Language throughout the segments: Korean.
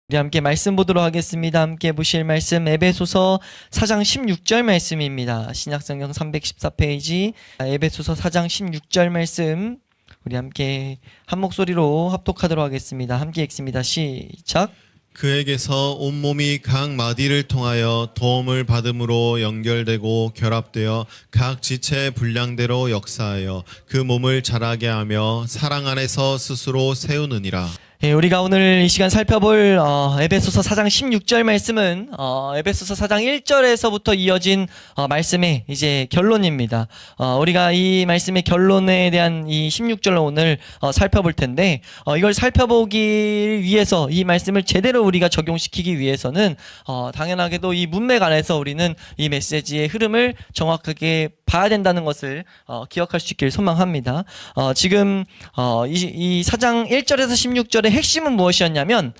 우리 함께 말씀 보도록 하겠습니다. 함께 보실 말씀 에베소서 4장 16절 말씀입니다. 신약성경 314페이지 에베소서 4장 16절 말씀 우리 함께 한 목소리로 합독하도록 하겠습니다. 함께 읽습니다. 시작. 그에게서 온몸이 각 마디를 통하여 도움을 받음으로 연결되고 결합되어 각 지체의 분량대로 역사하여 그 몸을 자라게 하며 사랑 안에서 스스로 세우느니라. 우리가 오늘 이 시간 살펴볼 에베소서 4장 16절 말씀은 에베소서 4장 1절에서부터 이어진 말씀의 이제 결론입니다. 우리가 이 말씀의 결론에 대한 이 16절을 오늘 살펴볼 텐데 이걸 살펴보기 위해서 이 말씀을 제대로 우리가 적용시키기 위해서는 당연하게도 이 문맥 안에서 우리는 이 메시지의 흐름을 정확하게 봐야 된다는 것을 기억할 수 있길 소망합니다. 지금 이 4장 1절에서 16절의 핵심은 무엇이었냐면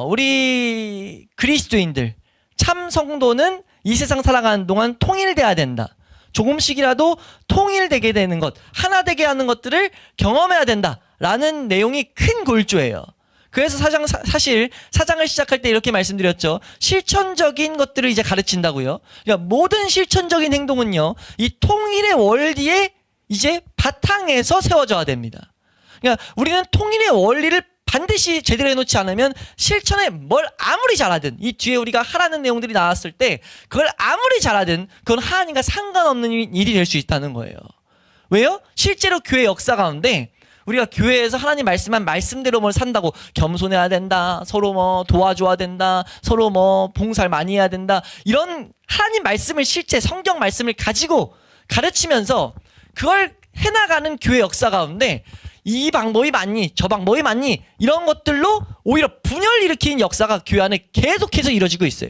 우리 그리스도인들 참 성도는 이 세상 살아가는 동안 통일돼야 된다. 조금씩이라도 통일되게 되는 것, 하나 되게 하는 것들을 경험해야 된다라는 내용이 큰 골조예요. 그래서 사실 사장을 시작할 때 이렇게 말씀드렸죠. 실천적인 것들을 이제 가르친다고요. 그러니까 모든 실천적인 행동은요, 이 통일의 원리에 이제 바탕에서 세워져야 됩니다. 그러니까 우리는 통일의 원리를 반드시 제대로 해놓지 않으면 실천에 뭘 아무리 잘하든 이 뒤에 우리가 하라는 내용들이 나왔을 때 그걸 아무리 잘하든 그건 하나님과 상관없는 일이 될 수 있다는 거예요. 왜요? 실제로 교회 역사 가운데 우리가 교회에서 하나님 말씀한 말씀대로 뭘 산다고 겸손해야 된다, 서로 뭐 도와줘야 된다, 서로 뭐 봉사를 많이 해야 된다, 이런 하나님 말씀을 실제 성경 말씀을 가지고 가르치면서 그걸 해나가는 교회 역사 가운데 이 방법이 맞니? 저 방법이 맞니? 이런 것들로 오히려 분열을 일으키는 역사가 교회 안에 계속해서 이루어지고 있어요.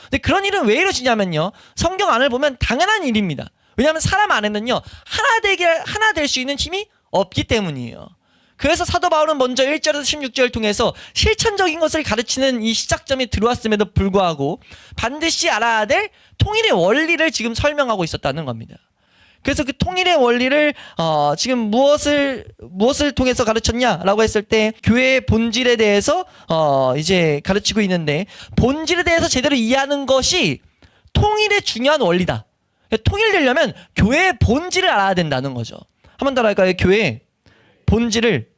근데 그런 일은 왜 이루어지냐면요, 성경 안을 보면 당연한 일입니다. 왜냐하면 사람 안에는요 하나 될 수 있는 힘이 없기 때문이에요. 그래서 사도 바울은 먼저 1절에서 16절을 통해서 실천적인 것을 가르치는 이 시작점에 들어왔음에도 불구하고 반드시 알아야 될 통일의 원리를 지금 설명하고 있었다는 겁니다. 그래서 그 통일의 원리를 지금 무엇을 통해서 가르쳤냐라고 했을 때 교회의 본질에 대해서 이제 가르치고 있는데, 본질에 대해서 제대로 이해하는 것이 통일의 중요한 원리다. 통일되려면 교회의 본질을 알아야 된다는 거죠. 한 번 더 할까요? 교회의 본질을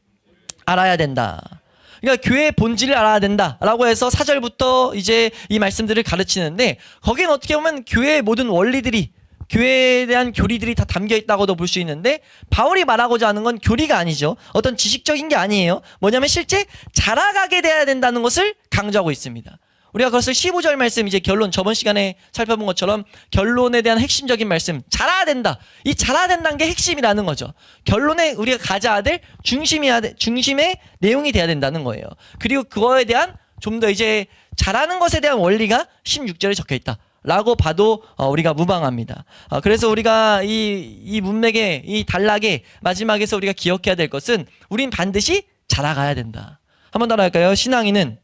알아야 된다. 그러니까 교회의 본질을 알아야 된다라고 해서 4절부터 이제 이 말씀들을 가르치는데, 거기엔 어떻게 보면 교회의 모든 원리들이, 교회에 대한 교리들이 다 담겨 있다고도 볼 수 있는데, 바울이 말하고자 하는 건 교리가 아니죠. 어떤 지식적인 게 아니에요. 뭐냐면 실제 자라가게 돼야 된다는 것을 강조하고 있습니다. 우리가 그것을 15절 말씀, 이제 결론, 저번 시간에 살펴본 것처럼 결론에 대한 핵심적인 말씀, 자라야 된다. 이 자라야 된다는 게 핵심이라는 거죠. 결론에 우리가 가져야 될 중심의 내용이 돼야 된다는 거예요. 그리고 그거에 대한 좀 더 이제 자라는 것에 대한 원리가 16절에 적혀 있다 라고 봐도 우리가 무방합니다. 그래서 우리가 이 문맥의 이 단락의 마지막에서 우리가 기억해야 될 것은 우린 반드시 자라가야 된다. 한 번 더 할까요? 신앙인은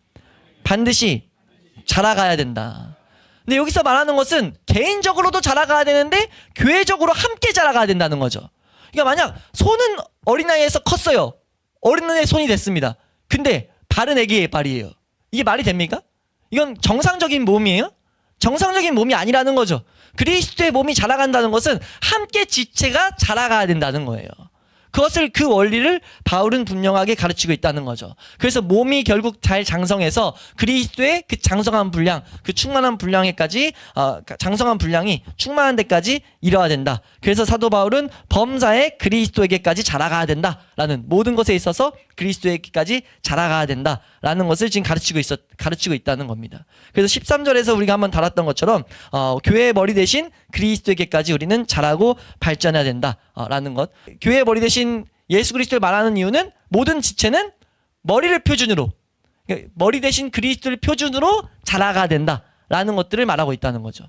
반드시 자라가야 된다. 근데 여기서 말하는 것은 개인적으로도 자라가야 되는데 교회적으로 함께 자라가야 된다는 거죠. 그러니까 만약 손은 어린아이에서 컸어요. 어린아이의 손이 됐습니다. 근데 발은 애기의 발이에요. 이게 말이 됩니까? 이건 정상적인 몸이에요? 정상적인 몸이 아니라는 거죠. 그리스도의 몸이 자라간다는 것은 함께 지체가 자라가야 된다는 거예요. 그것을, 그 원리를 바울은 분명하게 가르치고 있다는 거죠. 그래서 몸이 결국 잘 장성해서 그리스도의 그 장성한 분량, 그 충만한 분량에까지, 장성한 분량이 충만한 데까지 이뤄야 된다. 그래서 사도 바울은 범사에 그리스도에게까지 자라가야 된다라는, 모든 것에 있어서 그리스도에게까지 자라가야 된다라는 것을 지금 가르치고 있다는 겁니다. 그래서 13절에서 우리가 한번 다뤘던 것처럼 교회의 머리 대신 그리스도에게까지 우리는 자라고 발전해야 된다라는 것. 교회의 머리 대신 예수 그리스도를 말하는 이유는 모든 지체는 머리를 표준으로, 머리 대신 그리스도를 표준으로 자라가야 된다라는 것들을 말하고 있다는 거죠.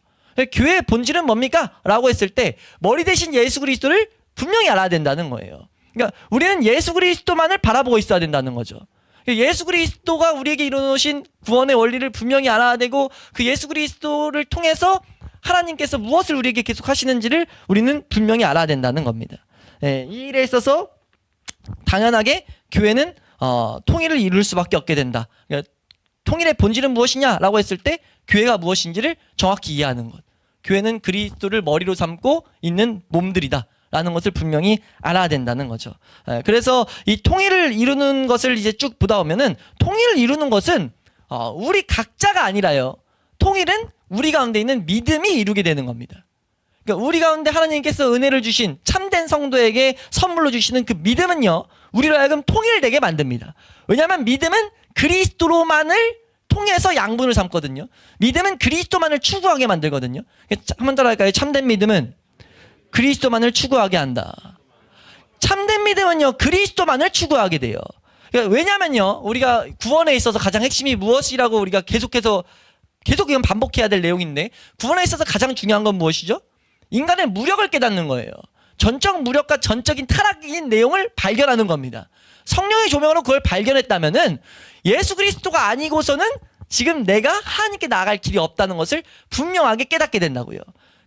교회의 본질은 뭡니까? 라고 했을 때 머리 대신 예수 그리스도를 분명히 알아야 된다는 거예요. 그러니까 우리는 예수 그리스도만을 바라보고 있어야 된다는 거죠. 예수 그리스도가 우리에게 이루어놓으신 구원의 원리를 분명히 알아야 되고, 그 예수 그리스도를 통해서 하나님께서 무엇을 우리에게 계속 하시는지를 우리는 분명히 알아야 된다는 겁니다. 이 일에 있어서 당연하게 교회는 통일을 이룰 수밖에 없게 된다. 통일의 본질은 무엇이냐라고 했을 때 교회가 무엇인지를 정확히 이해하는 것. 교회는 그리스도를 머리로 삼고 있는 몸들이다. 라는 것을 분명히 알아야 된다는 거죠. 그래서 이 통일을 이루는 것을 이제 쭉 보다 보면은 통일을 이루는 것은 우리 각자가 아니라요. 통일은 우리 가운데 있는 믿음이 이루게 되는 겁니다. 그러니까 우리 가운데 하나님께서 은혜를 주신 참된 성도에게 선물로 주시는 그 믿음은요. 우리로 하여금 통일되게 만듭니다. 왜냐하면 믿음은 그리스도로만을 통해서 양분을 삼거든요. 믿음은 그리스도만을 추구하게 만들거든요. 한번 따라할까요? 참된 믿음은 그리스도만을 추구하게 한다. 참된 믿음은요, 그리스도만을 추구하게 돼요. 그러니까 왜냐면요, 우리가 구원에 있어서 가장 핵심이 무엇이라고 우리가 계속 이건 반복해야 될 내용인데, 구원에 있어서 가장 중요한 건 무엇이죠? 인간의 무력을 깨닫는 거예요. 전적 무력과 전적인 타락인 내용을 발견하는 겁니다. 성령의 조명으로 그걸 발견했다면은 예수 그리스도가 아니고서는 지금 내가 하나님께 나아갈 길이 없다는 것을 분명하게 깨닫게 된다고요.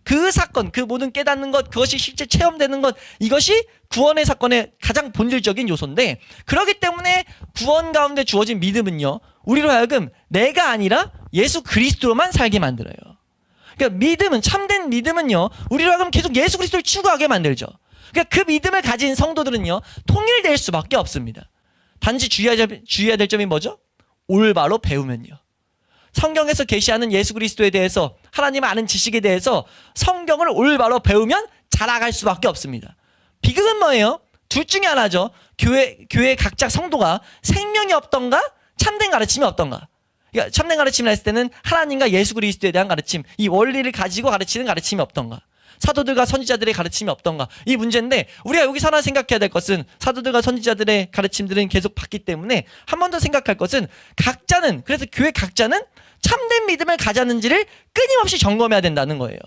그 사건, 그 모든 깨닫는 것, 그것이 실제 체험되는 것, 이것이 구원의 사건의 가장 본질적인 요소인데, 그렇기 때문에 구원 가운데 주어진 믿음은요, 우리로 하여금 내가 아니라 예수 그리스도로만 살게 만들어요. 그러니까 믿음은, 참된 믿음은요, 우리로 하여금 계속 예수 그리스도를 추구하게 만들죠. 그러니까 그 믿음을 가진 성도들은요, 통일될 수밖에 없습니다. 단지 주의해야 될 점이 뭐죠? 올바로 배우면요. 성경에서 계시하는 예수 그리스도에 대해서, 하나님 아는 지식에 대해서 성경을 올바로 배우면 자라갈 수밖에 없습니다. 비극은 뭐예요? 둘 중에 하나죠. 교회 각자 성도가 생명이 없던가 참된 가르침이 없던가. 그러니까 참된 가르침을 했을 때는 하나님과 예수 그리스도에 대한 가르침, 이 원리를 가지고 가르치는 가르침이 없던가, 사도들과 선지자들의 가르침이 없던가, 이 문제인데, 우리가 여기서 하나 생각해야 될 것은, 사도들과 선지자들의 가르침들은 계속 받기 때문에 한 번 더 생각할 것은, 각자는, 그래서 교회 각자는 참된 믿음을 가졌는지를 끊임없이 점검해야 된다는 거예요.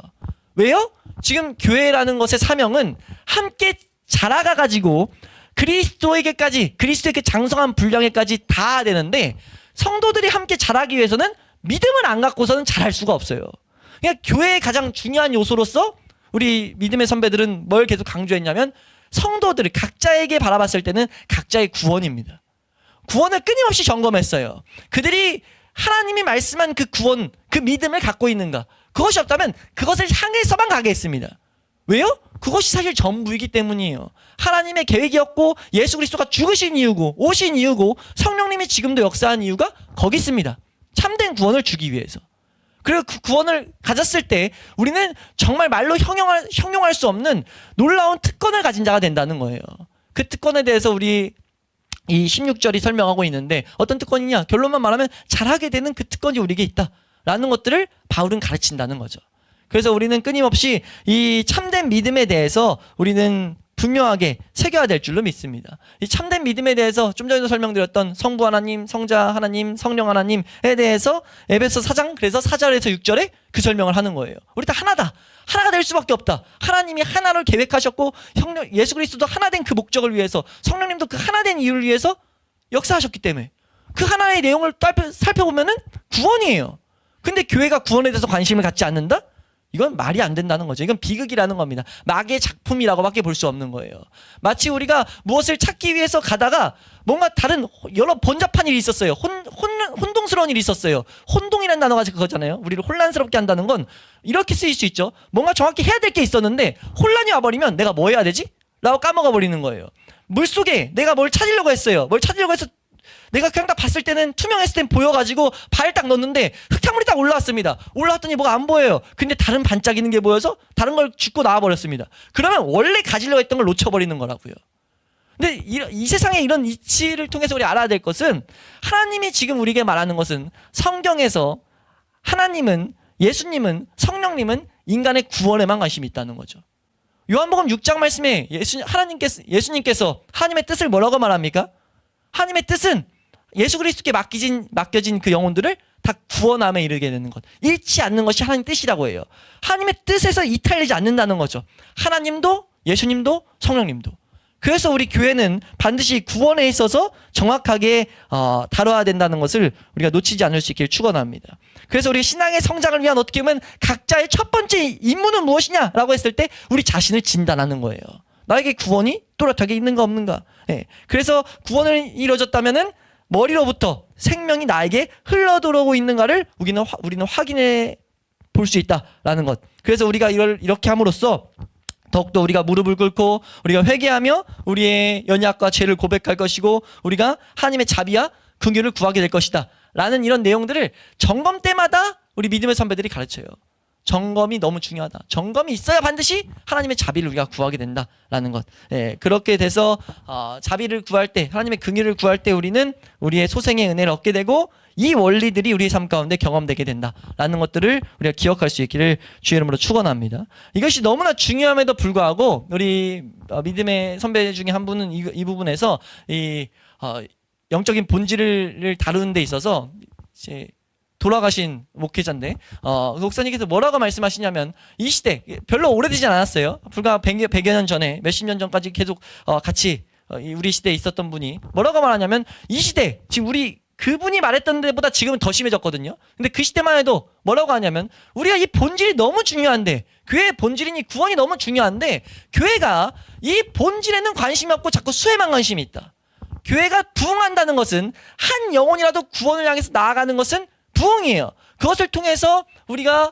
왜요? 지금 교회라는 것의 사명은 함께 자라가가지고 그리스도에게까지, 그리스도의 그 장성한 분량에까지 닿아야 되는데, 성도들이 함께 자라기 위해서는 믿음을 안 갖고서는 자랄 수가 없어요. 그러니까 교회의 가장 중요한 요소로서 우리 믿음의 선배들은 뭘 계속 강조했냐면, 성도들 각자에게 바라봤을 때는 각자의 구원입니다. 구원을 끊임없이 점검했어요. 그들이 하나님이 말씀한 그 구원, 그 믿음을 갖고 있는가? 그것이 없다면 그것을 향해서만 가게 했습니다. 왜요? 그것이 사실 전부이기 때문이에요. 하나님의 계획이었고, 예수 그리스도가 죽으신 이유고, 오신 이유고, 성령님이 지금도 역사한 이유가 거기 있습니다. 참된 구원을 주기 위해서. 그리고 그 구원을 가졌을 때 우리는 정말 말로 형용할 수 없는 놀라운 특권을 가진 자가 된다는 거예요. 그 특권에 대해서 우리 이 16절이 설명하고 있는데, 어떤 특권이냐? 결론만 말하면 잘하게 되는 그 특권이 우리에게 있다라는 것들을 바울은 가르친다는 거죠. 그래서 우리는 끊임없이 이 참된 믿음에 대해서 우리는 분명하게 새겨야 될 줄로 믿습니다. 이 참된 믿음에 대해서 좀 전에도 설명드렸던 성부 하나님, 성자 하나님, 성령 하나님에 대해서 에베소 4장, 그래서 4절에서 6절에 그 설명을 하는 거예요. 우리 다 하나다. 하나가 될 수밖에 없다. 하나님이 하나를 계획하셨고, 예수 그리스도도 하나된 그 목적을 위해서, 성령님도 그 하나된 이유를 위해서 역사하셨기 때문에 그 하나의 내용을 살펴보면은 구원이에요. 근데 교회가 구원에 대해서 관심을 갖지 않는다? 이건 말이 안 된다는 거죠. 이건 비극이라는 겁니다. 마귀의 작품이라고밖에 볼 수 없는 거예요. 마치 우리가 무엇을 찾기 위해서 가다가 뭔가 다른 여러 번잡한 일이 있었어요. 혼동스러운 일이 있었어요. 혼동이라는 단어가 그거잖아요. 우리를 혼란스럽게 한다는 건 이렇게 쓰일 수 있죠. 뭔가 정확히 해야 될 게 있었는데 혼란이 와버리면 내가 뭐 해야 되지? 라고 까먹어 버리는 거예요. 물속에 내가 뭘 찾으려고 했어요. 뭘 찾으려고 해서 내가 그냥 딱 봤을 때는 투명했을 땐 보여가지고 발을 딱 넣었는데 흑탕물이 딱 올라왔습니다. 올라왔더니 뭐가 안 보여요. 근데 다른 반짝이는 게 보여서 다른 걸 줍고 나와버렸습니다. 그러면 원래 가지려고 했던 걸 놓쳐버리는 거라고요. 근데 이 세상에 이런 이치를 통해서 우리 알아야 될 것은, 하나님이 지금 우리에게 말하는 것은, 성경에서 하나님은, 예수님은, 성령님은 인간의 구원에만 관심이 있다는 거죠. 요한복음 6장 말씀에 예수님께서 하나님의 뜻을 뭐라고 말합니까? 하나님의 뜻은 예수 그리스도께 맡겨진 그 영혼들을 다 구원함에 이르게 되는 것, 잃지 않는 것이 하나님 뜻이라고 해요. 하나님의 뜻에서 이탈되지 않는다는 거죠. 하나님도, 예수님도, 성령님도. 그래서 우리 교회는 반드시 구원에 있어서 정확하게 다뤄야 된다는 것을 우리가 놓치지 않을 수 있기를 축원합니다. 그래서 우리 신앙의 성장을 위한, 어떻게 보면 각자의 첫 번째 임무는 무엇이냐라고 했을 때 우리 자신을 진단하는 거예요. 나에게 구원이 또렷하게 있는가 없는가. 네. 그래서 구원을 이루어졌다면은 머리로부터 생명이 나에게 흘러 들어오고 있는가를 우리는 확인해 볼 수 있다라는 것. 그래서 우리가 이걸 이렇게 함으로써 더욱더 우리가 무릎을 꿇고 우리가 회개하며 우리의 연약과 죄를 고백할 것이고 우리가 하나님의 자비와 긍휼을 구하게 될 것이다 라는 이런 내용들을 점검 때마다 우리 믿음의 선배들이 가르쳐요. 점검이 너무 중요하다. 점검이 있어야 반드시 하나님의 자비를 우리가 구하게 된다라는 것. 예, 그렇게 돼서 자비를 구할 때, 하나님의 긍휼을 구할 때 우리는 우리의 소생의 은혜를 얻게 되고 이 원리들이 우리의 삶 가운데 경험되게 된다라는 것들을 우리가 기억할 수 있기를 주의 이름으로 축원합니다. 이것이 너무나 중요함에도 불구하고 우리 믿음의 선배 중에 한 분은 이 부분에서 영적인 본질을 다루는 데 있어서 이제 돌아가신 목회자인데 그 목사님께서 뭐라고 말씀하시냐면 이 시대 별로 오래되지 않았어요. 불과 100여 년 전에 몇십 년 전까지 계속 같이 우리 시대에 있었던 분이 뭐라고 말하냐면 이 시대 지금 그분이 말했던 데보다 지금은 더 심해졌거든요. 근데 그 시대만 해도 뭐라고 하냐면 우리가 이 본질이 너무 중요한데 교회의 본질이니 구원이 너무 중요한데 교회가 이 본질에는 관심이 없고 자꾸 수에만 관심이 있다. 교회가 부흥한다는 것은 한 영혼이라도 구원을 향해서 나아가는 것은 부흥이에요. 그것을 통해서 우리가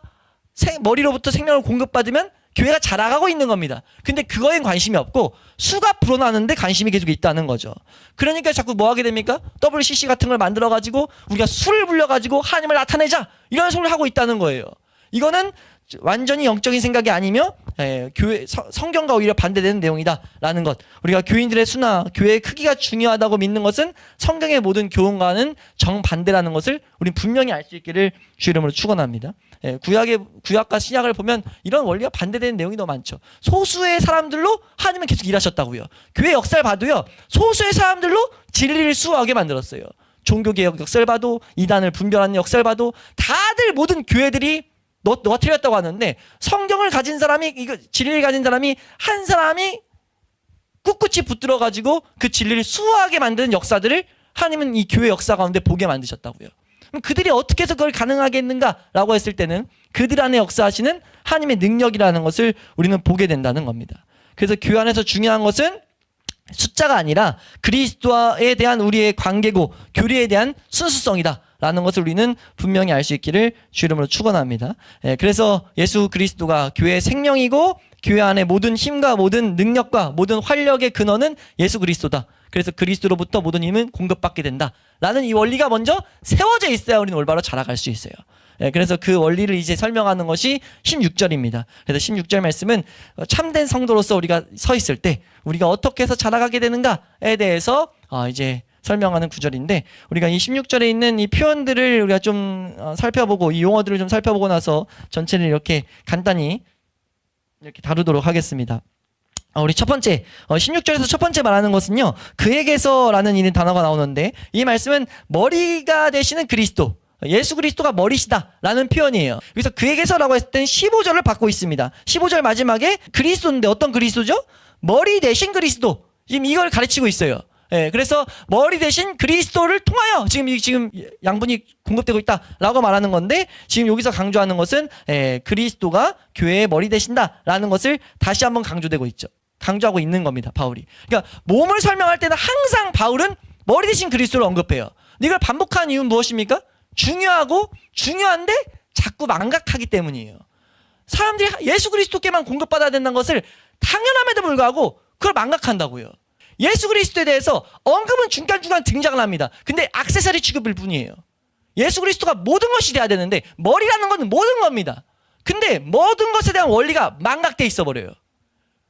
머리로부터 생명을 공급받으면 교회가 자라가고 있는 겁니다. 근데 그거엔 관심이 없고 수가 불어나는데 관심이 계속 있다는 거죠. 그러니까 자꾸 뭐 하게 됩니까? WCC 같은 걸 만들어가지고 우리가 술을 불려가지고 하나님을 나타내자 이런 소리를 하고 있다는 거예요. 이거는 완전히 영적인 생각이 아니며 교회 성경과 오히려 반대되는 내용이다라는 것. 우리가 교인들의 수나 교회의 크기가 중요하다고 믿는 것은 성경의 모든 교훈과는 정반대라는 것을 우리는 분명히 알 수 있기를 주 이름으로 축원합니다. 구약과 신약을 보면 이런 원리가 반대되는 내용이 너무 많죠. 소수의 사람들로 하나님은 계속 일하셨다고요. 교회 역사를 봐도요. 소수의 사람들로 진리를 수호하게 만들었어요. 종교개혁 역사를 봐도 이단을 분별하는 역사를 봐도 다들 모든 교회들이 너가 틀렸다고 하는데 성경을 가진 사람이 진리를 가진 사람이 한 사람이 꿋꿋이 붙들어 가지고 그 진리를 수호하게 만드는 역사들을 하나님은 이 교회 역사 가운데 보게 만드셨다고요. 그럼 그들이 어떻게 해서 그걸 가능하게 했는가라고 했을 때는 그들 안에 역사하시는 하나님의 능력이라는 것을 우리는 보게 된다는 겁니다. 그래서 교회 안에서 중요한 것은 숫자가 아니라 그리스도에 대한 우리의 관계고 교리에 대한 순수성이다 라는 것을 우리는 분명히 알 수 있기를 주 이름으로 축원합니다. 그래서 예수 그리스도가 교회의 생명이고 교회 안에 모든 힘과 모든 능력과 모든 활력의 근원은 예수 그리스도다. 그래서 그리스도로부터 모든 힘은 공급받게 된다 라는 이 원리가 먼저 세워져 있어야 우리는 올바로 자라갈 수 있어요. 그래서 그 원리를 이제 설명하는 것이 16절입니다. 그래서 16절 말씀은 참된 성도로서 우리가 서 있을 때 우리가 어떻게 해서 자라가게 되는가에 대해서 이제 설명하는 구절인데 우리가 이 16절에 있는 이 표현들을 우리가 좀 살펴보고 이 용어들을 좀 살펴보고 나서 전체를 이렇게 간단히 이렇게 다루도록 하겠습니다. 우리 첫 번째 16절에서 첫 번째 말하는 것은요. 그에게서라는 이 단어가 나오는데 이 말씀은 머리가 되시는 그리스도 예수 그리스도가 머리시다라는 표현이에요. 그래서 그에게서라고 했을 땐 15절을 받고 있습니다. 15절 마지막에 그리스도인데 어떤 그리스도죠? 머리 대신 그리스도. 지금 이걸 가르치고 있어요. 그래서 머리 대신 그리스도를 통하여 지금 양분이 공급되고 있다라고 말하는 건데 지금 여기서 강조하는 것은 그리스도가 교회의 머리 되신다라는 것을 다시 한번 강조하고 있는 겁니다. 바울이. 그러니까 몸을 설명할 때는 항상 바울은 머리 대신 그리스도를 언급해요. 이걸 반복하는 이유는 무엇입니까? 중요한데 자꾸 망각하기 때문이에요. 사람들이 예수 그리스도께만 공급받아야 된다는 것을 당연함에도 불구하고 그걸 망각한다고요. 예수 그리스도에 대해서 언급은 중간중간 등장을 합니다. 근데 액세서리 취급일 뿐이에요. 예수 그리스도가 모든 것이 돼야 되는데 머리라는 건 모든 겁니다. 근데 모든 것에 대한 원리가 망각돼 있어 버려요.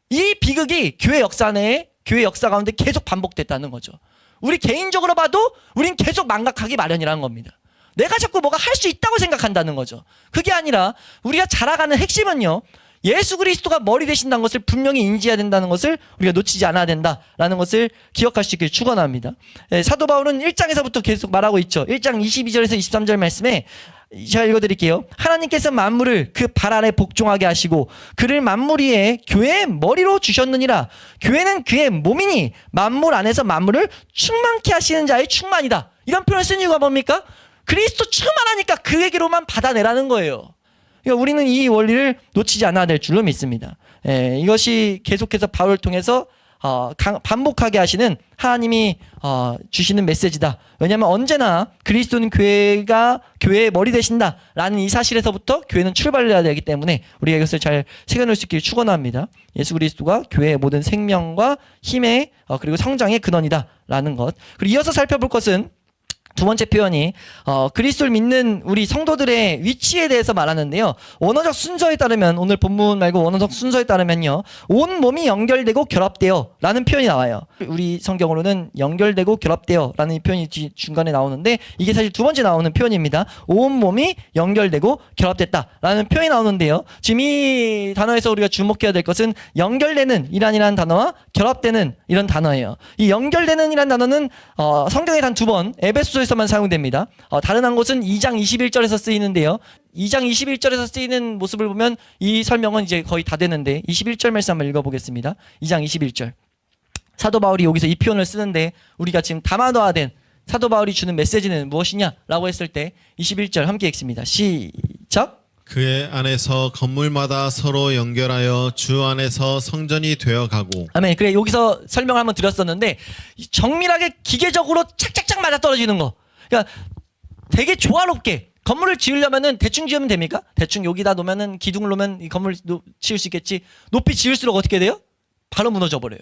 이 비극이 교회 역사 내에 교회 역사 가운데 계속 반복됐다는 거죠. 우리 개인적으로 봐도 우린 계속 망각하기 마련이라는 겁니다. 내가 자꾸 뭐가 할 수 있다고 생각한다는 거죠. 그게 아니라 우리가 자라가는 핵심은요. 예수 그리스도가 머리 되신다는 것을 분명히 인지해야 된다는 것을 우리가 놓치지 않아야 된다라는 것을 기억할 수 있길 축원합니다. 사도 바울은 1장에서부터 계속 말하고 있죠. 1장 22절에서 23절 말씀에 제가 읽어드릴게요. 하나님께서 만물을 그 발 아래 복종하게 하시고 그를 만물 위에 교회의 머리로 주셨느니라. 교회는 그의 몸이니 만물 안에서 만물을 충만케 하시는 자의 충만이다. 이런 표현을 쓴 이유가 뭡니까? 그리스도 충만하니까 그에게로만 받아내라는 거예요. 그러니까 우리는 이 원리를 놓치지 않아야 될 줄로 믿습니다. 이것이 계속해서 바울을 통해서 반복하게 하시는 하나님이 주시는 메시지다. 왜냐하면 언제나 그리스도는 교회의 머리 되신다라는 이 사실에서부터 교회는 출발을 해야 되기 때문에 우리가 이것을 잘 새겨놓을 수 있기를 축원합니다. 예수 그리스도가 교회의 모든 생명과 힘의 그리고 성장의 근원이다라는 것. 그리고 이어서 살펴볼 것은 두 번째 표현이 그리스도를 믿는 우리 성도들의 위치에 대해서 말하는데요. 원어적 순서에 따르면, 오늘 본문 말고 원어적 순서에 따르면요, 온 몸이 연결되고 결합되어 라는 표현이 나와요. 우리 성경으로는 연결되고 결합되어 라는 이 표현이 중간에 나오는데, 이게 사실 두 번째 나오는 표현입니다. 온 몸이 연결되고 결합됐다 라는 표현이 나오는데요, 지금 이 단어에서 우리가 주목해야 될 것은 연결되는 이라는 단어와 결합되는 이런 단어예요. 이 연결되는 이라는 단어는 성경에 단 두 번 에베소서에서만 사용됩니다. 다른 한 곳은 2장 21절에서 쓰이는데요, 2장 21절에서 쓰이는 모습을 보면 이 설명은 이제 거의 다 되는데, 21절 말씀 한번 읽어보겠습니다. 2장 21절. 사도 바울이 여기서 이 표현을 쓰는데, 우리가 지금 다만화된 사도 바울이 주는 메시지는 무엇이냐라고 했을 때 21절 함께 읽습니다. 시작. 그의 안에서 건물마다 서로 연결하여 주 안에서 성전이 되어가고. 아멘. 그래, 여기서 설명을 한번 드렸었는데, 정밀하게 기계적으로 착착착 맞아떨어지는 거. 그러니까 되게 조화롭게 건물을 지으려면은 대충 지으면 됩니까? 대충 여기다 놓으면은, 기둥을 놓으면 이 건물 지을 수 있겠지. 높이 지을수록 어떻게 돼요? 바로 무너져 버려요.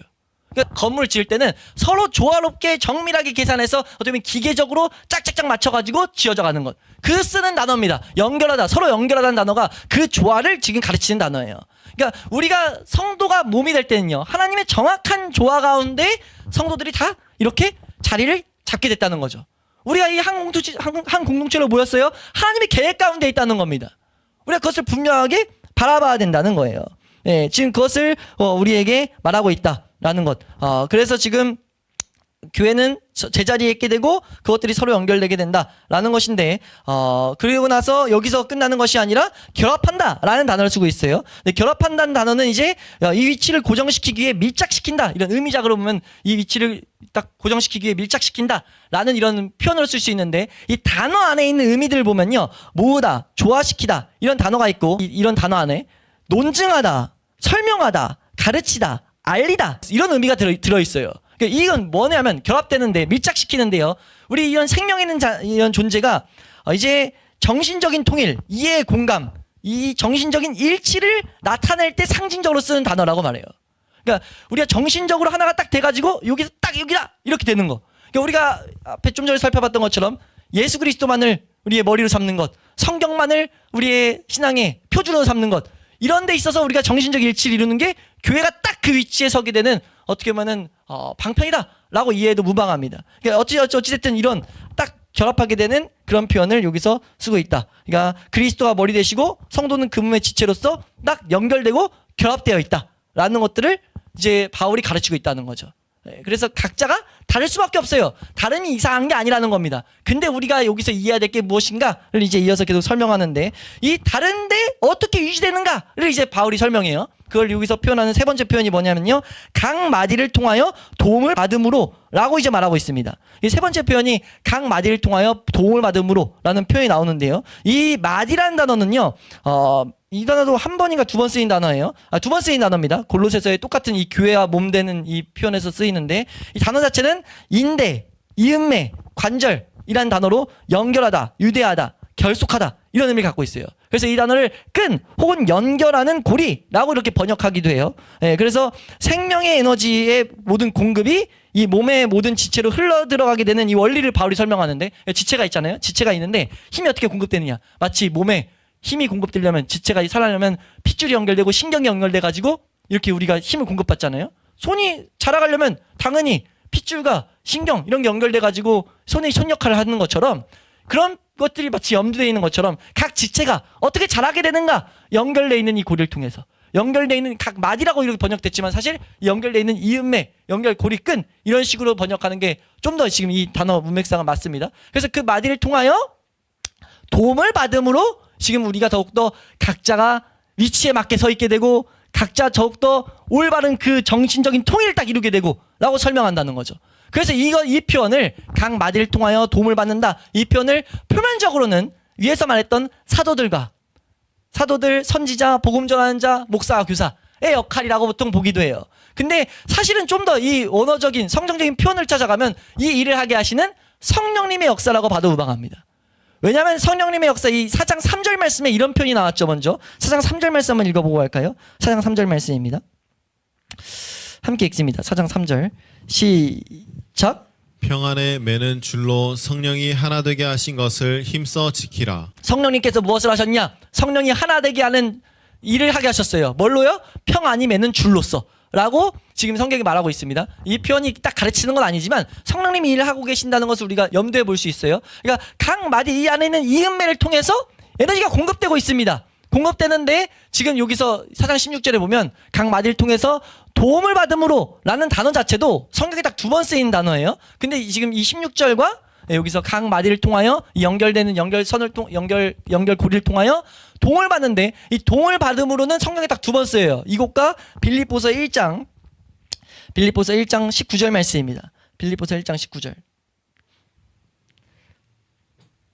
그러니까 건물을 지을 때는 서로 조화롭게 정밀하게 계산해서 어떻게 보면 기계적으로 짝짝짝 맞춰가지고 지어져 가는 것. 그 쓰는 단어입니다. 연결하다, 서로 연결하다는 단어가 그 조화를 지금 가르치는 단어예요. 그러니까 우리가 성도가 몸이 될 때는요, 하나님의 정확한 조화 가운데 성도들이 다 이렇게 자리를 잡게 됐다는 거죠. 우리가 이 한 공동체로 모였어요. 하나님의 계획 가운데 있다는 겁니다. 우리가 그것을 분명하게 바라봐야 된다는 거예요. 네, 지금 그것을 우리에게 말하고 있다라는 것. 그래서 지금 교회는 제자리에 있게 되고 그것들이 서로 연결되게 된다라는 것인데, 그리고 나서 여기서 끝나는 것이 아니라 결합한다라는 단어를 쓰고 있어요. 근데 결합한다는 단어는 이제 이 위치를 고정시키기 위해 밀착시킨다, 이런 의미작으로 보면 이 위치를 딱 고정시키기 위해 밀착시킨다라는 이런 표현을 쓸 수 있는데, 이 단어 안에 있는 의미들을 보면요, 모으다, 조화시키다 이런 단어가 있고, 이런 단어 안에 논증하다, 설명하다, 가르치다, 알리다 이런 의미가 들어있어요. 이건 뭐냐면 결합되는데, 밀착시키는데요, 우리 이런 생명 있는 이런 존재가 이제 정신적인 통일, 이해, 공감, 이 정신적인 일치를 나타낼 때 상징적으로 쓰는 단어라고 말해요. 그러니까 우리가 정신적으로 하나가 딱 돼가지고 여기서 딱 여기다 이렇게 되는 거. 그러니까 우리가 앞에 좀 전에 살펴봤던 것처럼 예수 그리스도만을 우리의 머리로 삼는 것, 성경만을 우리의 신앙의 표준으로 삼는 것, 이런 데 있어서 우리가 정신적 일치를 이루는 게 교회가 딱 그 위치에 서게 되는, 어떻게 보면은 방편이다라고 이해해도 무방합니다. 그러니까 어찌됐든 이런 딱 결합하게 되는 그런 표현을 여기서 쓰고 있다. 그러니까 그리스도가 머리 되시고 성도는 그 몸의 지체로서 딱 연결되고 결합되어 있다라는 것들을 이제 바울이 가르치고 있다는 거죠. 그래서 각자가 다를 수밖에 없어요. 다름이 이상한 게 아니라는 겁니다. 근데 우리가 여기서 이해해야 될 게 무엇인가를 이제 이어서 계속 설명하는데, 이 다른데 어떻게 유지되는가를 이제 바울이 설명해요. 그걸 여기서 표현하는 세 번째 표현이 뭐냐면요, 각 마디를 통하여 도움을 받음으로 라고 이제 말하고 있습니다. 이 세 번째 표현이 각 마디를 통하여 도움을 받음으로 라는 표현이 나오는데요, 이 마디라는 단어는요, 이 단어도 한 번인가 두 번 쓰인 단어예요. 두 번 쓰인 단어입니다. 골로새서의 똑같은 이 교회와 몸 되는 이 표현에서 쓰이는데, 이 단어 자체는 인대, 이음매, 관절이라는 단어로 연결하다, 유대하다, 결속하다 이런 의미를 갖고 있어요. 그래서 이 단어를 끈 혹은 연결하는 고리라고 이렇게 번역하기도 해요. 그래서 생명의 에너지의 모든 공급이 이 몸의 모든 지체로 흘러 들어가게 되는 이 원리를 바울이 설명하는데, 지체가 있잖아요. 지체가 있는데 힘이 어떻게 공급되느냐, 마치 몸에 힘이 공급되려면, 지체가 살아나려면 핏줄이 연결되고 신경이 연결돼가지고 이렇게 우리가 힘을 공급받잖아요. 손이 자라가려면 당연히 핏줄과 신경 이런 게 연결돼가지고 손이 손 역할을 하는 것처럼, 그런 것들이 마치 염두에 있는 것처럼 각 지체가 어떻게 자라게 되는가, 연결돼 있는 이 고리를 통해서, 연결돼 있는 각 마디라고 이렇게 번역됐지만 사실 연결돼 있는 이음매, 연결 고리, 끈 이런 식으로 번역하는 게 좀 더 지금 이 단어 문맥상은 맞습니다. 그래서 그 마디를 통하여 도움을 받음으로 지금 우리가 더욱더 각자가 위치에 맞게 서 있게 되고, 각자 더욱더 올바른 그 정신적인 통일을 딱 이루게 되고 라고 설명한다는 거죠. 그래서 이 표현을 각 마디를 통하여 도움을 받는다, 이 표현을 표면적으로는 위에서 말했던 사도들, 선지자, 복음 전하는 자, 목사와 교사의 역할이라고 보통 보기도 해요. 근데 사실은 좀 더 이 원어적인 성경적인 표현을 찾아가면 이 일을 하게 하시는 성령님의 역사라고 봐도 무방합니다. 왜냐하면 성령님의 역사, 이 4장 3절 말씀에 이런 표현이 나왔죠. 먼저 4장 3절 말씀 한번 읽어보고 갈까요? 4장 3절 말씀입니다. 함께 읽습니다. 4장 3절 시작. 평안에 매는 줄로 성령이 하나 되게 하신 것을 힘써 지키라. 성령님께서 무엇을 하셨냐? 성령이 하나 되게 하는 일을 하게 하셨어요. 뭘로요? 평안이 매는 줄로서 라고 지금 성경이 말하고 있습니다. 이 표현이 딱 가르치는 건 아니지만 성령님이 일을 하고 계신다는 것을 우리가 염두에 볼 수 있어요. 그러니까 각 마디 이 안에 있는 이음매를 통해서 에너지가 공급되고 있습니다. 공급되는데 지금 여기서 4장 16절에 보면 각 마디를 통해서 도움을 받음으로 라는 단어 자체도 성경에 딱 2번 쓰인 단어예요. 근데 지금 이 16절과 여기서 각 마디를 통하여 이 연결되는 연결선을 연결고리를 통하여 도움을 받는데 이 도움을 받음으로는 성경에 딱 2번 쓰여요. 이곳과 빌립보서 1장 19절 말씀입니다. 빌립보서 1장 19절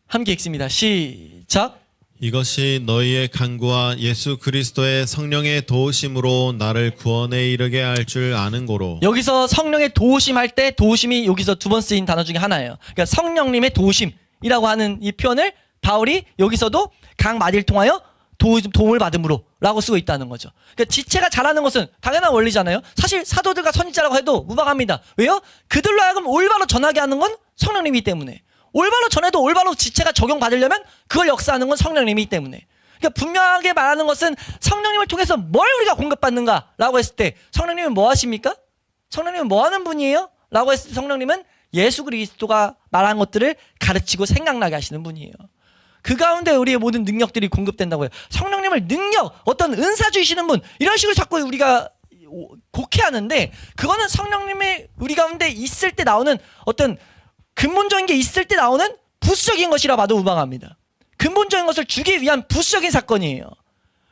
함께 읽습니다. 시작. 이것이 너희의 간구와 예수 그리스도의 성령의 도우심으로 나를 구원에 이르게 할 줄 아는 고로. 여기서 성령의 도우심 할 때 도우심이 여기서 2번 쓰인 단어 중에 하나예요. 그러니까 성령님의 도우심이라고 하는 이 표현을 바울이 여기서도 각 마디를 통하여 도움을 받음으로 라고 쓰고 있다는 거죠. 그러니까 지체가 잘하는 것은 당연한 원리잖아요. 사실 사도들과 선지자라고 해도 무방합니다. 왜요? 그들로 하여금 올바로 전하게 하는 건 성령님이기 때문에. 올바로 전해도 올바로 지체가 적용받으려면 그걸 역사하는 건 성령님이기 때문에. 그러니까 분명하게 말하는 것은 성령님을 통해서 뭘 우리가 공급받는가라고 했을 때 성령님은 뭐 하십니까? 성령님은 뭐 하는 분이에요? 라고 했을 때 성령님은 예수 그리스도가 말한 것들을 가르치고 생각나게 하시는 분이에요. 그 가운데 우리의 모든 능력들이 공급된다고요. 성령님을 능력, 어떤 은사 주시는 분 이런 식으로 자꾸 우리가 곡해하는데 그거는 성령님이 우리 가운데 있을 때 나오는 어떤 근본적인 게 있을 때 나오는 부수적인 것이라 봐도 무방합니다. 근본적인 것을 주기 위한 부수적인 사건이에요.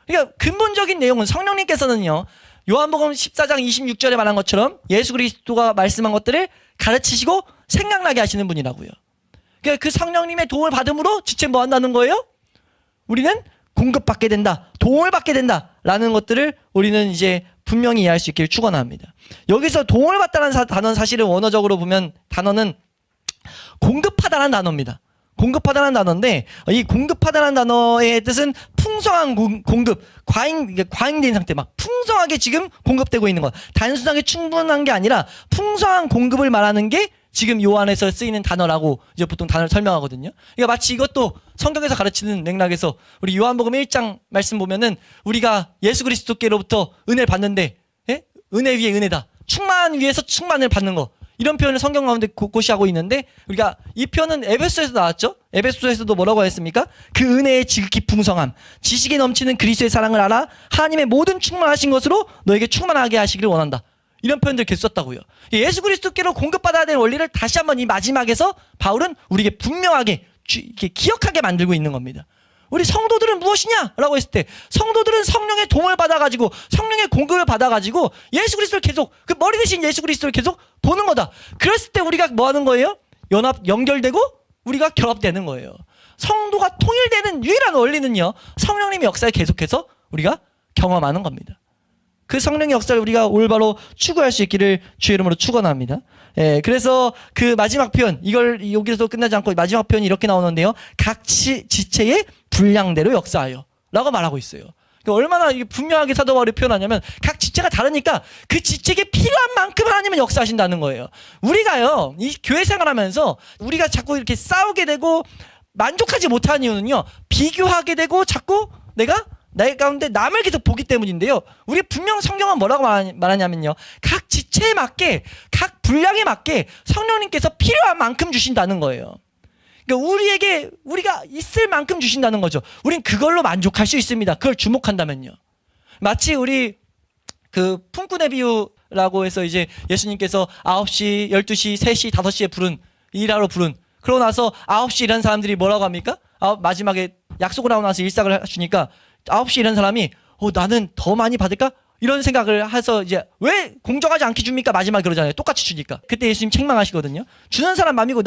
그러니까 근본적인 내용은 성령님께서는요. 요한복음 14장 26절에 말한 것처럼 예수 그리스도가 말씀한 것들을 가르치시고 생각나게 하시는 분이라고요. 그러니까 그 성령님의 도움을 받음으로 지체 뭐 한다는 거예요? 우리는 공급받게 된다. 도움을 받게 된다라는 것들을 우리는 이제 분명히 이해할 수 있기를 축원합니다. 여기서 도움을 받다는 단어는 사실은 원어적으로 보면 단어는 공급하다라는 단어입니다. 공급하다라는 단어인데 이 공급하다라는 단어의 뜻은 풍성한 공급, 과잉된 상태, 막 풍성하게 지금 공급되고 있는 것. 단순하게 충분한 게 아니라 풍성한 공급을 말하는 게 지금 요한에서 쓰이는 단어라고 이제 보통 단어를 설명하거든요. 그러니까 마치 이것도 성경에서 가르치는 맥락에서 우리 요한복음 1장 말씀 보면은 우리가 예수 그리스도께로부터 은혜를 받는데 은혜 위에 은혜다. 충만 위에서 충만을 받는 거. 이런 표현을 성경 가운데 곳곳이 하고 있는데 우리가 이 표현은 에베소에서 나왔죠. 에베소에서도 뭐라고 했습니까? 그 은혜의 지극히 풍성함, 지식에 넘치는 그리스도의 사랑을 알아 하나님의 모든 충만하신 것으로 너에게 충만하게 하시기를 원한다. 이런 표현들 계속 썼다고요. 예수 그리스도께로 공급받아야 되는 원리를 다시 한번 이 마지막에서 바울은 우리에게 분명하게 이렇게 기억하게 만들고 있는 겁니다. 우리 성도들은 무엇이냐? 라고 했을 때 성도들은 성령의 도움을 받아가지고 성령의 공급을 받아가지고 예수 그리스도를 계속 그 머리 대신 예수 그리스도를 계속 보는 거다. 그랬을 때 우리가 뭐 하는 거예요? 연결되고 우리가 결합되는 거예요. 성도가 통일되는 유일한 원리는요. 성령님의 역사를 계속해서 우리가 경험하는 겁니다. 그 성령의 역사를 우리가 올바로 추구할 수 있기를 주의 이름으로 축원합니다. 예, 그래서 그 마지막 표현, 이걸 여기서 끝나지 않고 마지막 표현이 이렇게 나오는데요. 각 지체의 분량대로 역사하여 라고 말하고 있어요. 그러니까 얼마나 분명하게 사도 바울이 표현하냐면 각 지체가 다르니까 그 지체에게 필요한 만큼 하나님은 역사하신다는 거예요. 우리가요, 이 교회 생활하면서 우리가 자꾸 이렇게 싸우게 되고 만족하지 못하는 이유는요. 비교하게 되고 자꾸 내가 내 가운데 남을 계속 보기 때문인데요. 우리 분명 성경은 뭐라고 말하냐면요. 각 지체에 맞게, 각 분량에 맞게 성령님께서 필요한 만큼 주신다는 거예요. 그러니까 우리가 있을 만큼 주신다는 거죠. 우린 그걸로 만족할 수 있습니다. 그걸 주목한다면요. 마치 우리 그 품꾼의 비유라고 해서 이제 예수님께서 9시, 12시, 3시, 5시에 일하러 부른. 그러고 나서 9시 일하는 사람들이 뭐라고 합니까? 마지막에 약속을 하고 나서 일삭을 하시니까 9시 일하는 사람이 나는 더 많이 받을까? 이런 생각을 해서 이제 왜 공정하지 않게 줍니까? 마지막에 그러잖아요. 똑같이 주니까. 그때 예수님 책망하시거든요. 주는 사람 맘이고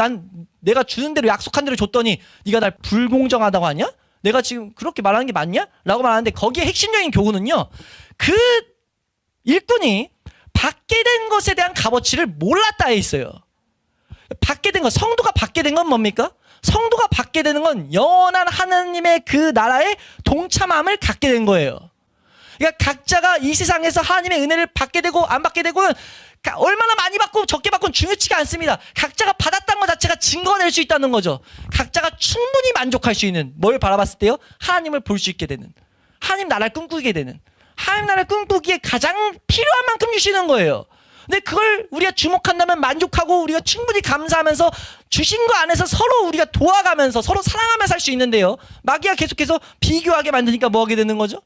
내가 주는 대로 약속한 대로 줬더니 네가 날 불공정하다고 하냐? 내가 지금 그렇게 말하는 게 맞냐? 라고 말하는데 거기에 핵심적인 교훈은요. 그 일꾼이 받게 된 것에 대한 값어치를 몰랐다에 있어요. 받게 된 것, 성도가 받게 된 건 뭡니까? 성도가 받게 되는 건 영원한 하나님의 그 나라에 동참함을 갖게 된 거예요. 그러니까 각자가 이 세상에서 하나님의 은혜를 받게 되고 안 받게 되고는 얼마나 많이 받고 적게 받고는 중요치가 않습니다. 각자가 받았다는 것 자체가 증거가 될 수 있다는 거죠. 각자가 충분히 만족할 수 있는, 뭘 바라봤을 때요? 하나님을 볼 수 있게 되는, 하나님 나라를 꿈꾸게 되는, 하나님 나라를 꿈꾸기에 가장 필요한 만큼 주시는 거예요. 근데 그걸 우리가 주목한다면 만족하고 우리가 충분히 감사하면서 주신 거 안에서 서로 우리가 도와가면서 서로 사랑하며 살 수 있는데요. 마귀가 계속해서 비교하게 만드니까 뭐 하게 되는 거죠?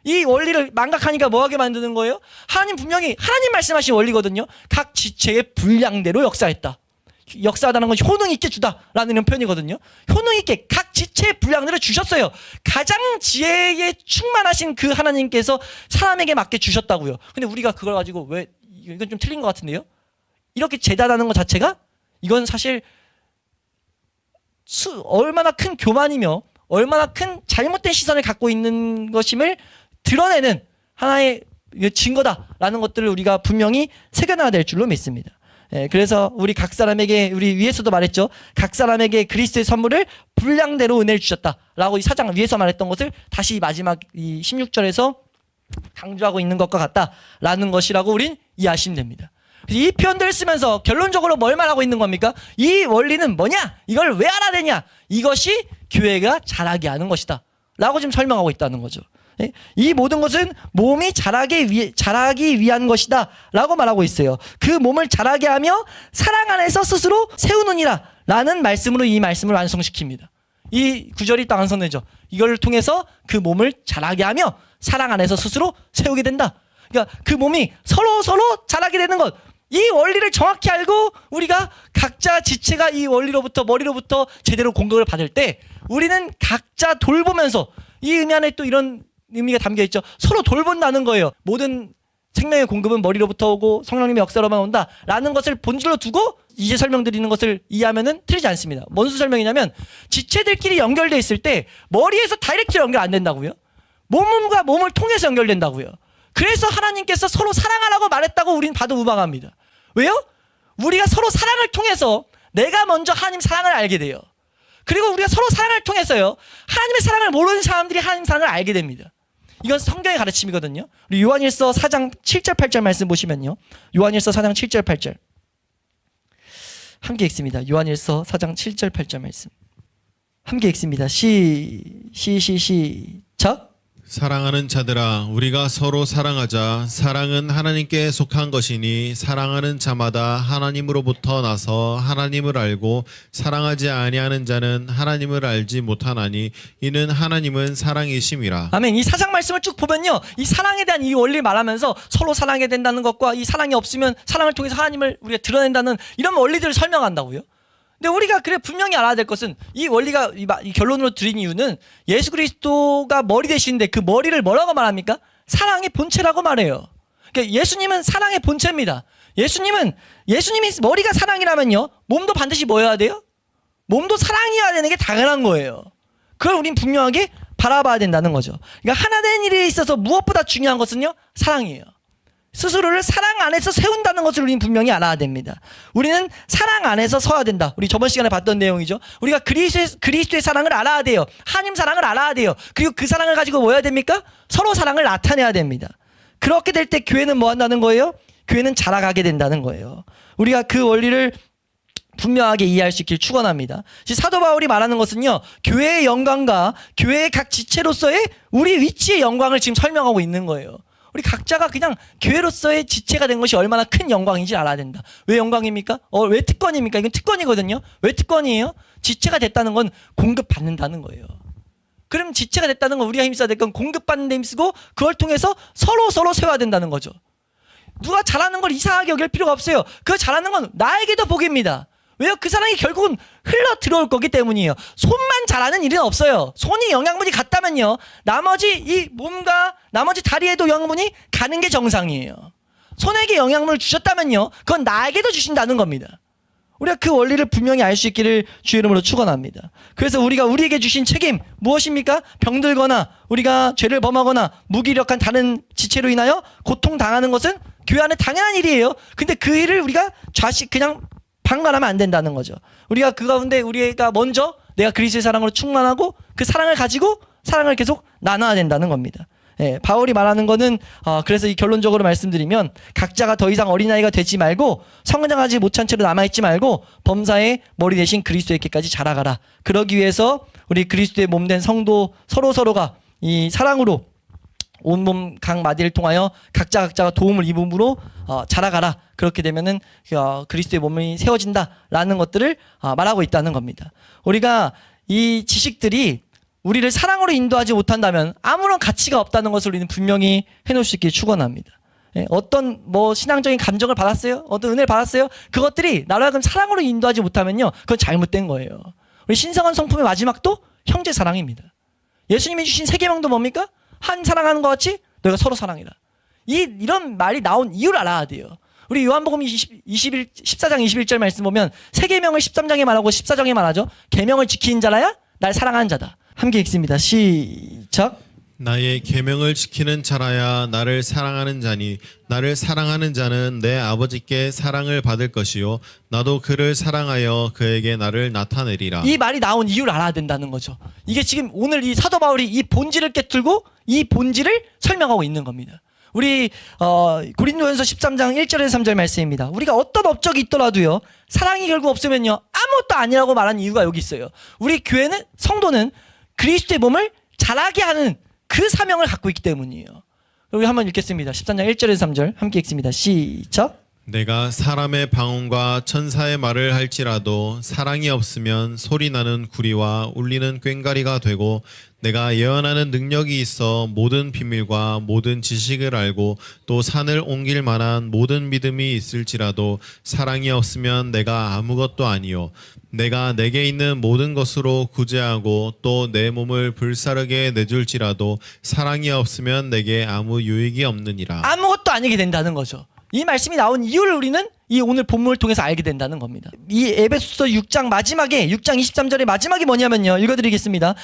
이 원리를 망각하니까 뭐 하게 만드는 거예요? 하나님 분명히 하나님 말씀하신 원리거든요. 각 지체의 분량대로 역사했다. 역사하다는 건 효능 있게 주다라는 이런 표현이거든요. 효능 있게 각 지체의 분량대로 주셨어요. 가장 지혜에 충만하신 그 하나님께서 사람에게 맞게 주셨다고요. 근데 우리가 그걸 가지고 왜 이건 좀 틀린 것 같은데요? 이렇게 재단하는 것 자체가 이건 사실 얼마나 큰 교만이며 얼마나 큰 잘못된 시선을 갖고 있는 것임을 드러내는 하나의 증거다라는 것들을 우리가 분명히 새겨놔야 될 줄로 믿습니다. 예, 그래서 우리 각 사람에게, 우리 위에서도 말했죠. 각 사람에게 그리스도의 선물을 분량대로 은혜를 주셨다라고 이 4장 위에서 말했던 것을 다시 마지막 이 16절에서 강조하고 있는 것과 같다라는 것이라고 우린 이해하시면 됩니다. 이 표현들을 쓰면서 결론적으로 뭘 말하고 있는 겁니까? 이 원리는 뭐냐? 이걸 왜 알아야 되냐? 이것이 교회가 자라게 하는 것이다 라고 지금 설명하고 있다는 거죠. 이 모든 것은 몸이 자라기 위한 것이다 라고 말하고 있어요. 그 몸을 자라게 하며 사랑 안에서 스스로 세우느니라 라는 말씀으로 이 말씀을 완성시킵니다. 이 구절이 딱 완성되죠. 이걸 통해서 그 몸을 자라게 하며 사랑 안에서 스스로 세우게 된다. 그러니까 그 몸이 서로 자라게 되는 것, 이 원리를 정확히 알고 우리가 각자 지체가 이 원리로부터 머리로부터 제대로 공격을 받을 때 우리는 각자 돌보면서, 이 의미 안에 또 이런 의미가 담겨 있죠. 서로 돌본다는 거예요. 모든 생명의 공급은 머리로부터 오고 성령님의 역사로만 온다라는 것을 본질로 두고 이제 설명드리는 것을 이해하면은 틀리지 않습니다. 뭔 설명이냐면 지체들끼리 연결돼 있을 때 머리에서 다이렉트로 연결 안 된다고요. 몸과 몸을 통해서 연결된다고요. 그래서 하나님께서 서로 사랑하라고 말했다고 우리는 봐도 무방합니다. 왜요? 우리가 서로 사랑을 통해서 내가 먼저 하나님 사랑을 알게 돼요. 그리고 우리가 서로 사랑을 통해서요, 하나님의 사랑을 모르는 사람들이 하나님 사랑을 알게 됩니다. 이건 성경의 가르침이거든요. 우리 요한일서 4장 7절 8절 말씀 보시면요. 요한일서 4장 7절 8절 함께 읽습니다. 요한일서 4장 7절 8절 말씀 함께 읽습니다. 시작. 사랑하는 자들아, 우리가 서로 사랑하자. 사랑은 하나님께 속한 것이니 사랑하는 자마다 하나님으로부터 나서 하나님을 알고 사랑하지 아니하는 자는 하나님을 알지 못하나니 이는 하나님은 사랑이심이라. 아멘. 이 4장 말씀을 쭉 보면요, 이 사랑에 대한 이 원리를 말하면서 서로 사랑해야 된다는 것과 이 사랑이 없으면 사랑을 통해서 하나님을 우리가 드러낸다는 이런 원리들을 설명한다고요. 근데 우리가 분명히 알아야 될 것은 이 원리가 이 결론으로 드린 이유는 예수 그리스도가 머리 되시는데 그 머리를 뭐라고 말합니까? 사랑의 본체라고 말해요. 그러니까 예수님은 사랑의 본체입니다. 예수님이 머리가 사랑이라면요, 몸도 반드시 뭐여야 돼요? 몸도 사랑이어야 되는 게 당연한 거예요. 그걸 우린 분명하게 바라봐야 된다는 거죠. 그러니까 하나 된 일에 있어서 무엇보다 중요한 것은요, 사랑이에요. 스스로를 사랑 안에서 세운다는 것을 우리는 분명히 알아야 됩니다. 우리는 사랑 안에서 서야 된다. 우리 저번 시간에 봤던 내용이죠. 우리가 그리스도의 사랑을 알아야 돼요. 하나님 사랑을 알아야 돼요. 그리고 그 사랑을 가지고 뭐 해야 됩니까? 서로 사랑을 나타내야 됩니다. 그렇게 될 때 교회는 뭐 한다는 거예요? 교회는 자라가게 된다는 거예요. 우리가 그 원리를 분명하게 이해할 수 있길 축원합니다. 사도 바울이 말하는 것은요, 교회의 영광과 교회의 각 지체로서의 우리 위치의 영광을 지금 설명하고 있는 거예요. 우리 각자가 그냥 교회로서의 지체가 된 것이 얼마나 큰 영광인지 알아야 된다. 왜 영광입니까? 왜 특권입니까? 이건 특권이거든요. 왜 특권이에요? 지체가 됐다는 건 공급받는다는 거예요. 그럼 지체가 됐다는 건 우리가 힘써야 될 건 공급받는 데 힘쓰고 그걸 통해서 서로 세워야 된다는 거죠. 누가 잘하는 걸 이상하게 여길 필요가 없어요. 그 잘하는 건 나에게도 복입니다. 왜요? 그 사랑이 결국은 흘러 들어올 거기 때문이에요. 손만 잘하는 일은 없어요. 손이 영양분이 같다면요, 나머지 이 몸과 나머지 다리에도 영양분이 가는 게 정상이에요. 손에게 영양분을 주셨다면요, 그건 나에게도 주신다는 겁니다. 우리가 그 원리를 분명히 알 수 있기를 주의 이름으로 축원합니다. 그래서 우리에게 주신 책임 무엇입니까? 병들거나 우리가 죄를 범하거나 무기력한 다른 지체로 인하여 고통당하는 것은 교회 안에 당연한 일이에요. 근데 그 일을 우리가 그냥 방관하면 안 된다는 거죠. 우리가 그 가운데 우리가 먼저 내가 그리스도의 사랑으로 충만하고 그 사랑을 가지고 사랑을 계속 나눠야 된다는 겁니다. 예, 바울이 말하는 거는 그래서 이 결론적으로 말씀드리면 각자가 더 이상 어린아이가 되지 말고 성장하지 못한 채로 남아있지 말고 범사의 머리 대신 그리스도에게까지 자라가라. 그러기 위해서 우리 그리스도의 몸된 성도 서로서로가 이 사랑으로 온몸 각 마디를 통하여 각자가 도움을 입음으로 자라가라. 그렇게 되면은 그리스도의 몸이 세워진다라는 것들을 말하고 있다는 겁니다. 우리가 이 지식들이 우리를 사랑으로 인도하지 못한다면 아무런 가치가 없다는 것을 우리는 분명히 해놓을 수 있길 축원합니다. 예, 어떤 신앙적인 감정을 받았어요? 어떤 은혜를 받았어요? 그것들이 나를 하여금 사랑으로 인도하지 못하면요, 그건 잘못된 거예요. 우리 신성한 성품의 마지막도 형제 사랑입니다. 예수님이 주신 세 계명도 뭡니까? 한 사랑하는 것 같이 너희가 서로 사랑해라. 이런 말이 나온 이유를 알아야 돼요. 우리 요한복음 14장 21절 말씀 보면 세 계명을 13장에 말하고 14장에 말하죠. 계명을 지키는 자라야 날 사랑하는 자다. 함께 읽습니다. 시작. 나의 계명을 지키는 자라야 나를 사랑하는 자니 나를 사랑하는 자는 내 아버지께 사랑을 받을 것이요 나도 그를 사랑하여 그에게 나를 나타내리라. 이 말이 나온 이유를 알아야 된다는 거죠. 이게 지금 오늘 이 사도 바울이 이 본질을 깨뜨리고 이 본질을 설명하고 있는 겁니다. 우리 고린도전서 13장 1절에서 3절 말씀입니다. 우리가 어떤 업적이 있더라도요, 사랑이 결국 없으면요 아무것도 아니라고 말하는 이유가 여기 있어요. 우리 교회는, 성도는 그리스도의 몸을 자라게 하는 그 사명을 갖고 있기 때문이에요. 여기 한번 읽겠습니다. 13장 1절에서 3절 함께 읽습니다. 시작. 내가 사람의 방언과 천사의 말을 할지라도 사랑이 없으면 소리나는 구리와 울리는 꽹과리가 되고 내가 예언하는 능력이 있어 모든 비밀과 모든 지식을 알고 또 산을 옮길 만한 모든 믿음이 있을지라도 사랑이 없으면 내가 아무것도 아니요 내가 내게 있는 모든 것으로 구제하고 또 내 몸을 불사르게 내줄지라도 사랑이 없으면 내게 아무 유익이 없느니라. 아무것도 아니게 된다는 거죠. 이 말씀이 나온 이유를 우리는 이 오늘 본문을 통해서 알게 된다는 겁니다. 이 에베소서 6장 마지막에 6장 23절의 마지막이 뭐냐면요, 읽어드리겠습니다.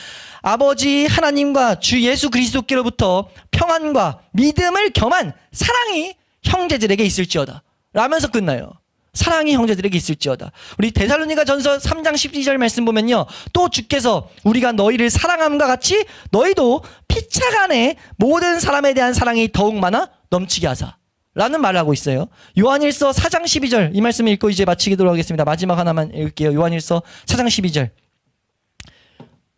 아버지 하나님과 주 예수 그리스도께로부터 평안과 믿음을 겸한 사랑이 형제들에게 있을지어다 라면서 끝나요. 사랑이 형제들에게 있을지어다. 우리 데살로니가 전서 3장 12절 말씀 보면요, 또 주께서 우리가 너희를 사랑함과 같이 너희도 피차간에 모든 사람에 대한 사랑이 더욱 많아 넘치게 하사 라는 말을 하고 있어요. 요한일서 4장 12절 이 말씀을 읽고 이제 마치도록 하겠습니다. 마지막 하나만 읽을게요. 요한일서 4장 12절.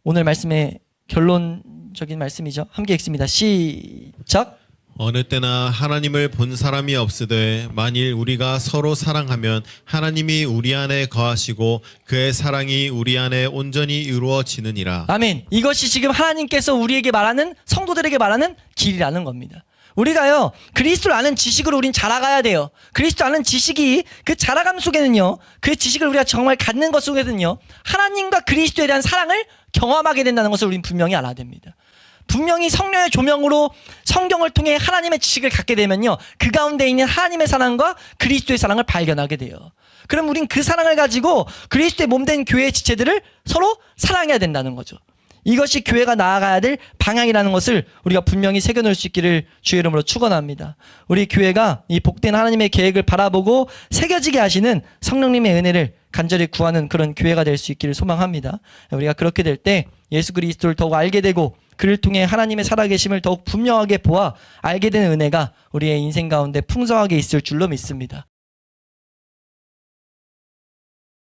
오늘 말씀의 결론적인 말씀이죠. 함께 읽습니다. 시작. 어느 때나 하나님을 본 사람이 없으되 만일 우리가 서로 사랑하면 하나님이 우리 안에 거하시고 그의 사랑이 우리 안에 온전히 이루어지느니라. 아멘. 이것이 지금 하나님께서 우리에게 말하는, 성도들에게 말하는 길이라는 겁니다. 우리가요, 그리스도를 아는 지식으로 우린 자라가야 돼요. 그리스도 아는 지식이, 그 자라감 속에는요, 그 지식을 우리가 정말 갖는 것 속에는요, 하나님과 그리스도에 대한 사랑을 경험하게 된다는 것을 우린 분명히 알아야 됩니다. 분명히 성령의 조명으로 성경을 통해 하나님의 지식을 갖게 되면요, 그 가운데 있는 하나님의 사랑과 그리스도의 사랑을 발견하게 돼요. 그럼 우린 그 사랑을 가지고 그리스도의 몸된 교회의 지체들을 서로 사랑해야 된다는 거죠. 이것이 교회가 나아가야 될 방향이라는 것을 우리가 분명히 새겨놓을 수 있기를 주의 이름으로 축원합니다. 우리 교회가 이 복된 하나님의 계획을 바라보고 새겨지게 하시는 성령님의 은혜를 간절히 구하는 그런 교회가 될 수 있기를 소망합니다. 우리가 그렇게 될 때 예수 그리스도를 더욱 알게 되고 그를 통해 하나님의 살아계심을 더욱 분명하게 보아 알게 되는 은혜가 우리의 인생 가운데 풍성하게 있을 줄로 믿습니다.